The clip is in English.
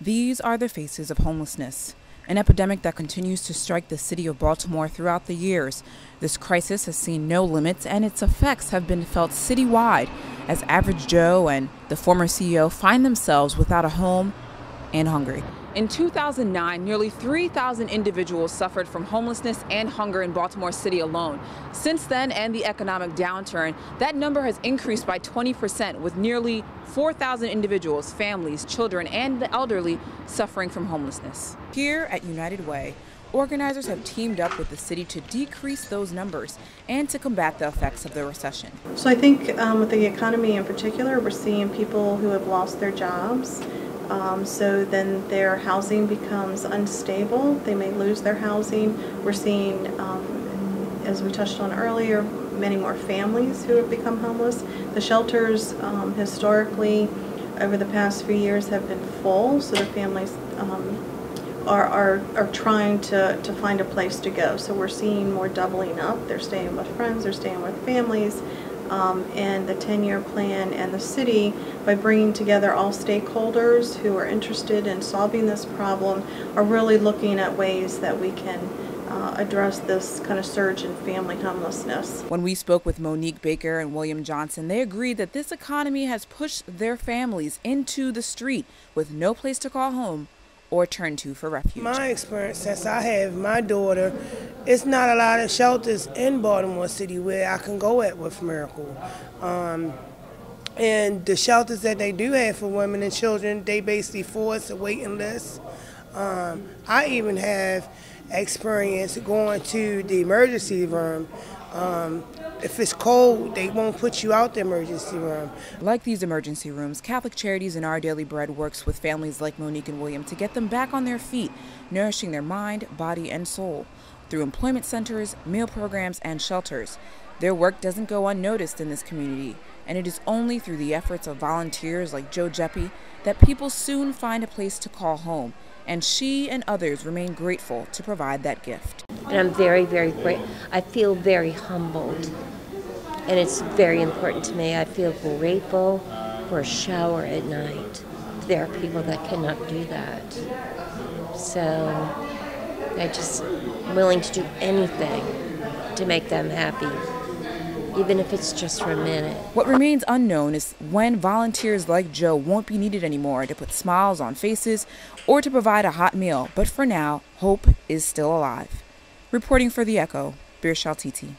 These are the faces of homelessness, an epidemic that continues to strike the city of Baltimore throughout the years. This crisis has seen no limits, and its effects have been felt citywide as Average Joe and the former CEO find themselves without a home and hungry. In 2009, nearly 3,000 individuals suffered from homelessness and hunger in Baltimore City alone. Since then, and the economic downturn, that number has increased by 20%, with nearly 4,000 individuals, families, children, and the elderly suffering from homelessness. Here at United Way, organizers have teamed up with the city to decrease those numbers and to combat the effects of the recession. So I think with the economy in particular, we're seeing people who have lost their jobs. So then their housing becomes unstable. They may lose their housing. We're seeing, as we touched on earlier, many more families who have become homeless. The shelters historically over the past few years have been full, so the families are trying to find a place to go. So we're seeing more doubling up. They're staying with friends, they're staying with families. And the 10-year plan and the city, by bringing together all stakeholders who are interested in solving this problem, are really looking at ways that we can address this kind of surge in family homelessness. When we spoke with Monique Baker and William Johnson, they agreed that this economy has pushed their families into the street with no place to call home or turn to for refuge. My experience, since I have my daughter, it's not a lot of shelters in Baltimore City where I can go at with Miracle. And the shelters that they do have for women and children, they basically force a waiting list. I even have experience going to the emergency room. If it's cold, they won't put you out the emergency room. Like these emergency rooms, Catholic Charities and Our Daily Bread works with families like Monique and William to get them back on their feet, nourishing their mind, body, and soul through employment centers, meal programs, and shelters. Their work doesn't go unnoticed in this community, and it is only through the efforts of volunteers like Joe Jeppy that people soon find a place to call home, and she and others remain grateful to provide that gift. And I'm very, very grateful. I feel very humbled, and it's very important to me. I feel grateful for a shower at night. There are people that cannot do that. So I'm willing to do anything to make them happy, even if it's just for a minute. What remains unknown is when volunteers like Joe won't be needed anymore to put smiles on faces or to provide a hot meal. But for now, hope is still alive. Reporting for The Echo, Beairshelle Tity.